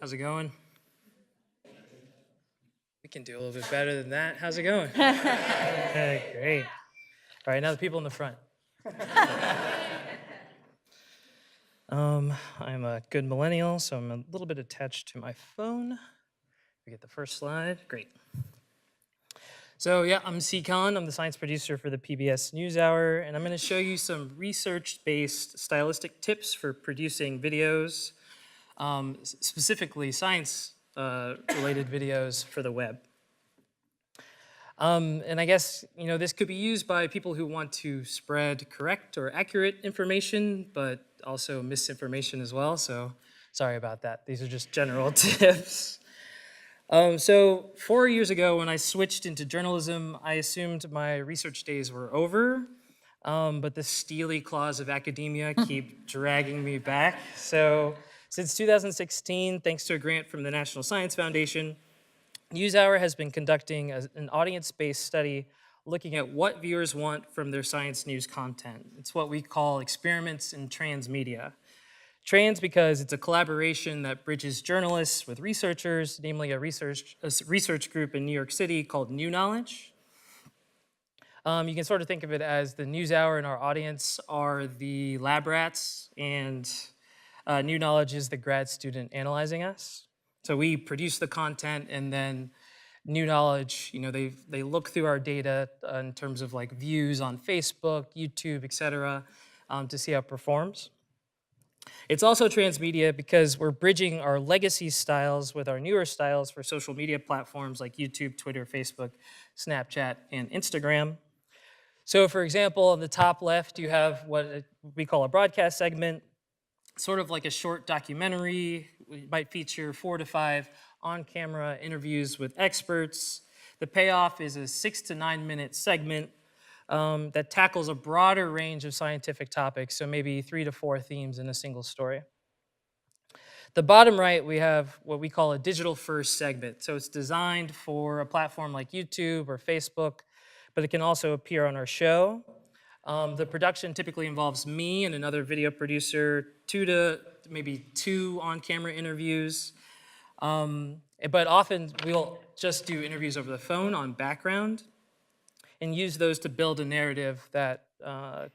How's it going? We can do a little bit better than that. How's it going? Okay, great. All right, now the people in the front. I'm a good millennial, so I'm a little bit attached to my phone. We get the first slide. Great. So yeah, I'm Nsikan. I'm the science producer for the PBS NewsHour, and I'm going to show you some research-based stylistic tips for producing videos, specifically science-related videos for the web. And I guess, this could be used by people who want to spread correct or accurate information, but also misinformation as well. So sorry about that. These are just general tips. So 4 years ago, when I switched into journalism, I assumed my research days were over, but the steely claws of academia keep dragging me back. So since 2016, thanks to a grant from the National Science Foundation, NewsHour has been conducting an audience-based study looking at what viewers want from their science news content. It's what we call experiments in transmedia. Trans because it's a collaboration that bridges journalists with researchers, namely a research group in New York City called New Knowledge. You can sort of think of it as the NewsHour and our audience are the lab rats, and New Knowledge is the grad student analyzing us. So we produce the content, and then New Knowledge, they look through our data in terms of like views on Facebook, YouTube, et cetera, to see how it performs. It's also transmedia because we're bridging our legacy styles with our newer styles for social media platforms like YouTube, Twitter, Facebook, Snapchat, and Instagram. So for example, on the top left, you have what we call a broadcast segment, sort of like a short documentary. It might feature 4 to 5 on-camera interviews with experts. The payoff is a 6 to 9 minute segment that tackles a broader range of scientific topics, so maybe 3 to 4 themes in a single story. The bottom right, we have what we call a digital-first segment. So it's designed for a platform like YouTube or Facebook, but it can also appear on our show. The production typically involves me and another video producer, 2 to maybe 2 on-camera interviews. But often we'll just do interviews over the phone on background and use those to build a narrative that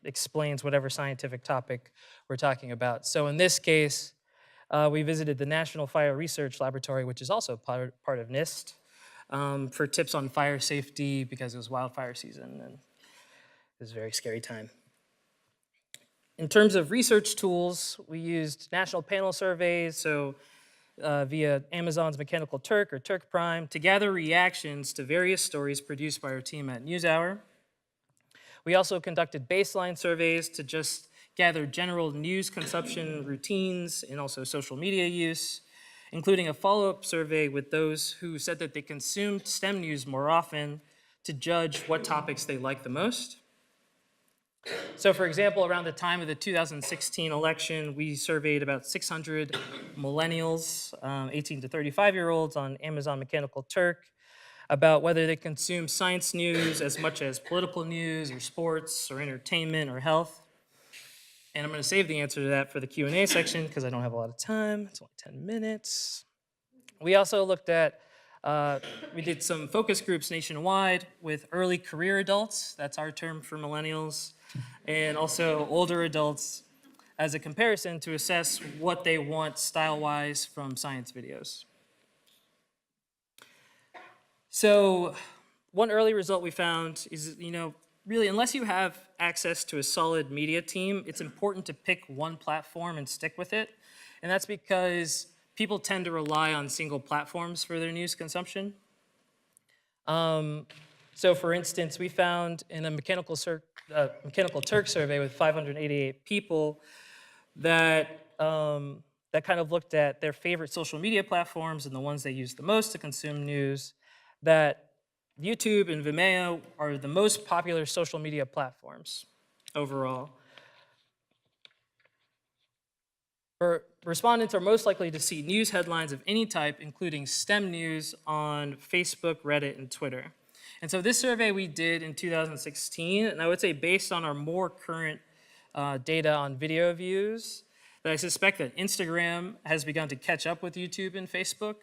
explains whatever scientific topic we're talking about. So in this case, we visited the National Fire Research Laboratory, which is also part of NIST, for tips on fire safety because it was wildfire season and it was a very scary time. In terms of research tools, we used national panel surveys, so via Amazon's Mechanical Turk or Turk Prime, to gather reactions to various stories produced by our team at NewsHour. We also conducted baseline surveys to just gather general news consumption routines and also social media use, including a follow-up survey with those who said that they consumed STEM news more often to judge what topics they liked the most. So for example, around the time of the 2016 election, we surveyed about 600 millennials, 18 to 35-year-olds on Amazon Mechanical Turk about whether they consume science news as much as political news or sports or entertainment or health. And I'm going to save the answer to that for the Q&A section because I don't have a lot of time. It's only 10 minutes. We also looked at, we did some focus groups nationwide with early career adults, that's our term for millennials, and also older adults as a comparison to assess what they want style-wise from science videos. So one early result we found is, really, unless you have access to a solid media team, it's important to pick one platform and stick with it. And that's because people tend to rely on single platforms for their news consumption. So for instance, we found in a Mechanical Turk survey with 588 people that that kind of looked at their favorite social media platforms and the ones they use the most to consume news, that YouTube and Vimeo are the most popular social media platforms overall. Respondents are most likely to see news headlines of any type, including STEM news, on Facebook, Reddit, and Twitter. And so this survey we did in 2016, and I would say based on our more current data on video views, But I suspect that Instagram has begun to catch up with YouTube and Facebook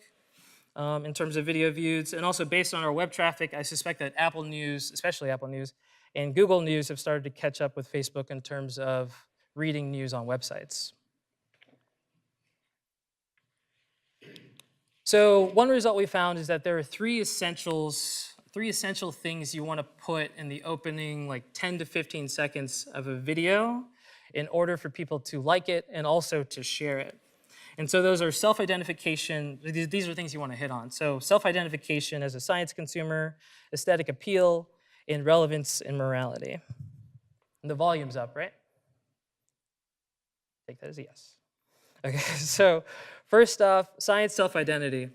in terms of video views. And also based on our web traffic, I suspect that Apple News, especially Apple News, and Google News have started to catch up with Facebook in terms of reading news on websites. So one result we found is that there are three essential things you want to put in the opening like 10 to 15 seconds of a video in order for people to like it and also to share it. And so those are self-identification. These are things you want to hit on. So self-identification as a science consumer, aesthetic appeal, and relevance and morality. And the volume's up, right? Take that as a yes. Okay, so first off, science self-identity.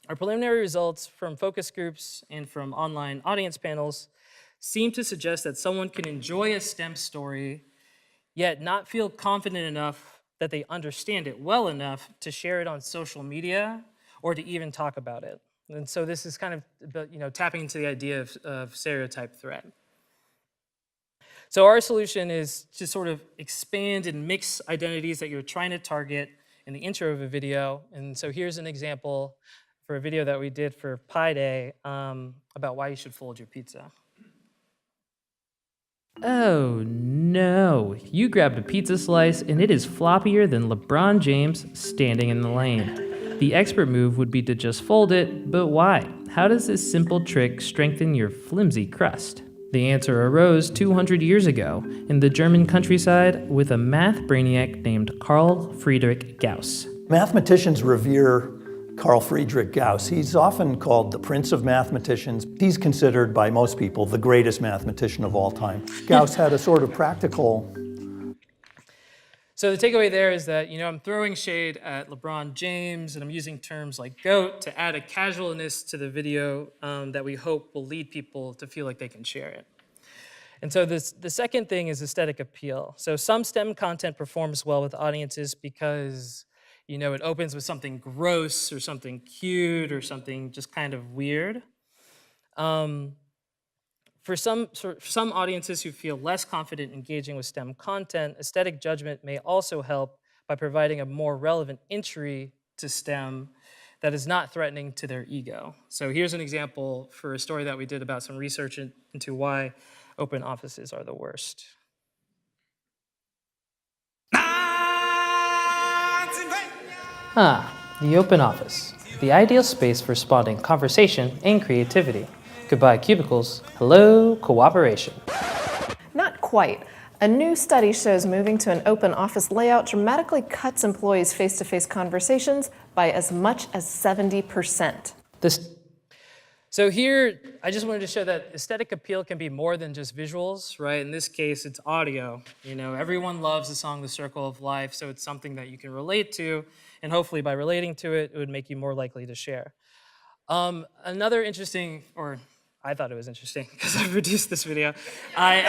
Our preliminary results from focus groups and from online audience panels seem to suggest that someone can enjoy a STEM story, yet not feel confident enough that they understand it well enough to share it on social media or to even talk about it. And so this is kind of tapping into the idea of stereotype threat. So our solution is to sort of expand and mix identities that you're trying to target in the intro of a video. And so here's an example for a video that we did for Pi Day about why you should fold your pizza. Oh no, you grabbed a pizza slice and it is floppier than LeBron James standing in the lane. The expert move would be to just fold it, but why? How does this simple trick strengthen your flimsy crust? The answer arose 200 years ago in the German countryside with a math brainiac named Carl Friedrich Gauss. Mathematicians revere Carl Friedrich Gauss. He's often called the prince of mathematicians. He's considered by most people the greatest mathematician of all time. Gauss had a sort of practical... So the takeaway there is that, I'm throwing shade at LeBron James, and I'm using terms like GOAT to add a casualness to the video that we hope will lead people to feel like they can share it. And so the second thing is aesthetic appeal. So some STEM content performs well with audiences because it opens with something gross or something cute or something just kind of weird. For some audiences who feel less confident engaging with STEM content, aesthetic judgment may also help by providing a more relevant entry to STEM that is not threatening to their ego. So here's an example for a story that we did about some research into why open offices are the worst. The open office, the ideal space for spawning conversation and creativity. Goodbye cubicles, hello cooperation. Not quite. A new study shows moving to an open office layout dramatically cuts employees' face-to-face conversations by as much as 70%. So here, I just wanted to show that aesthetic appeal can be more than just visuals, right? In this case, it's audio. Everyone loves the song The Circle of Life, so it's something that you can relate to, and hopefully by relating to it, it would make you more likely to share. Another interesting, or I thought it was interesting because I produced this video, I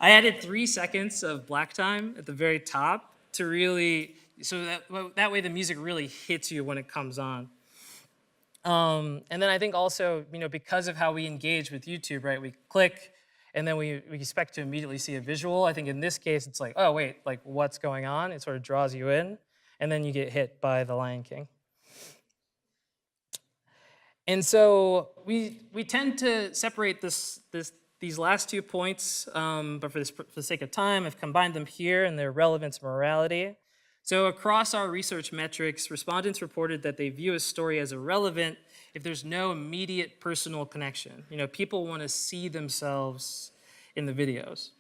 added 3 seconds of black time at the very top to really, so that way the music really hits you when it comes on. And then I think also, because of how we engage with YouTube, right? We click, and then we expect to immediately see a visual. I think in this case, it's like, oh, wait, like what's going on? It sort of draws you in, and then you get hit by The Lion King. And so we tend to separate these last 2 points, but for the sake of time, I've combined them here in their relevance and morality. So across our research metrics, respondents reported that they view a story as irrelevant if there's no immediate personal connection. People want to see themselves in the videos.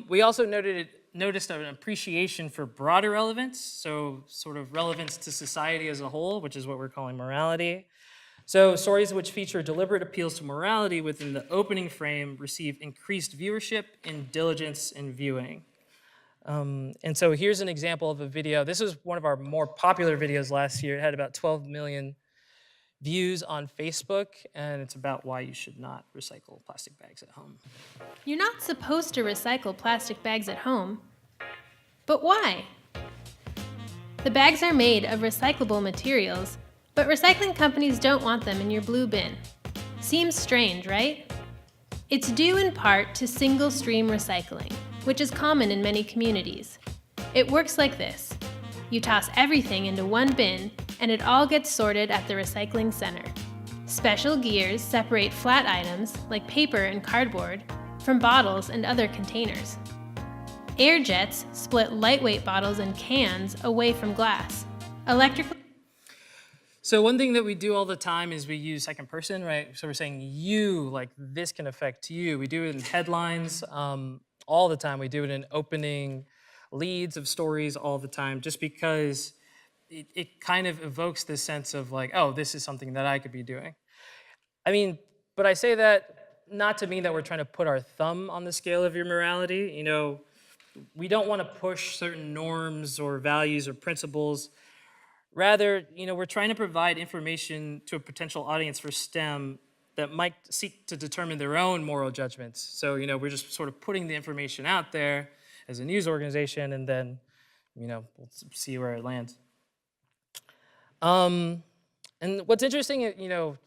We also noticed an appreciation for broader relevance, so sort of relevance to society as a whole, which is what we're calling morality. So stories which feature deliberate appeals to morality within the opening frame receive increased viewership and diligence in viewing. And so here's an example of a video. This was one of our more popular videos last year. It had about 12 million views on Facebook, and it's about why you should not recycle plastic bags at home. You're not supposed to recycle plastic bags at home. But why? The bags are made of recyclable materials, but recycling companies don't want them in your blue bin. Seems strange, right? It's due in part to single-stream recycling, which is common in many communities. It works like this. You toss everything into one bin, and it all gets sorted at the recycling center. Special gears separate flat items, like paper and cardboard, from bottles and other containers. Air jets split lightweight bottles and cans away from glass. Electrical So one thing that we do all the time is we use second person, right? So we're saying you, like this can affect you. We do it in headlines all the time. We do it in opening leads of stories all the time, just because it kind of evokes this sense of like, oh, this is something that I could be doing. I mean, but I say that not to mean that we're trying to put our thumb on the scale of your morality. You know, we don't want to push certain norms or values or principles. Rather, you know, we're trying to provide information to a potential audience for STEM that might seek to determine their own moral judgments. So, you know, we're just sort of putting the information out there as a news organization, and then, you know, we'll see where it lands. And what's interesting, you know,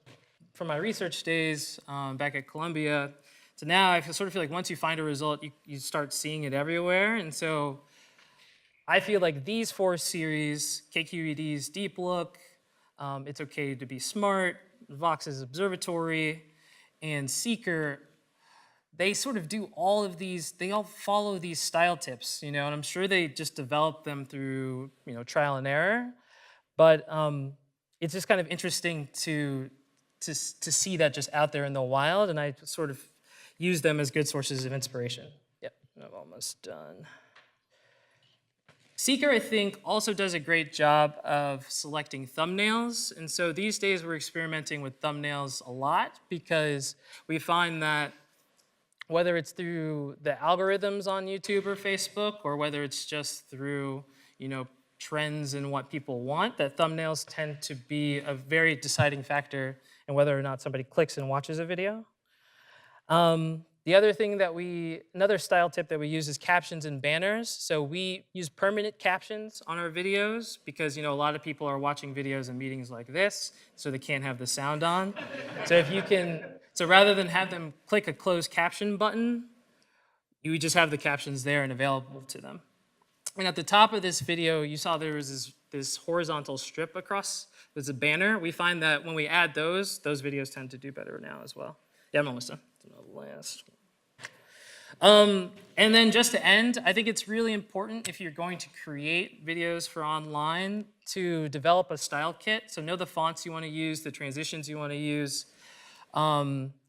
from my research days back at Colloquia to now, I sort of feel like once you find a result, you start seeing it everywhere. And so I feel like these 4 series, KQED's Deep Look, It's Okay to Be Smart, Vox's Observatory, and Seeker, they sort of do all of these, they all follow these style tips, you know, and I'm sure they just developed them through, you know, trial and error. But it's just kind of interesting to see that just out there in the wild, and I sort of use them as good sources of inspiration. Yep, I'm almost done. Seeker, I think, also does a great job of selecting thumbnails. And so these days we're experimenting with thumbnails a lot because we find that whether it's through the algorithms on YouTube or Facebook, or whether it's just through, you know, trends and what people want, that thumbnails tend to be a very deciding factor in whether or not somebody clicks and watches a video. The other thing that another style tip that we use is captions and banners. So we use permanent captions on our videos because, you know, a lot of people are watching videos in meetings like this, so they can't have the sound on. So if you can, so rather than have them click a closed caption button, you just have the captions there and available to them. And at the top of this video, you saw there was this horizontal strip across. There's a banner. We find that when we add those videos tend to do better now as well. Yeah, I'm almost done. The last one. And then just to end, I think it's really important if you're going to create videos for online to develop a style kit. So know the fonts you want to use, the transitions you want to use. You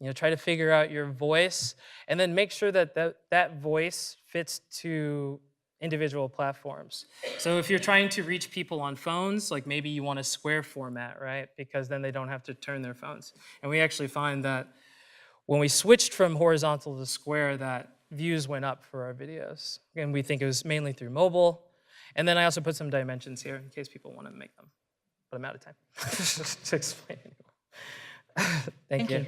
know, try to figure out your voice, and then make sure that voice fits to individual platforms. So if you're trying to reach people on phones, like maybe you want a square format, right? Because then they don't have to turn their phones. And we actually find that when we switched from horizontal to square, that views went up for our videos. And we think it was mainly through mobile. And then I also put some dimensions here in case people want to make them. But I'm out of time to explain anymore. Thank you.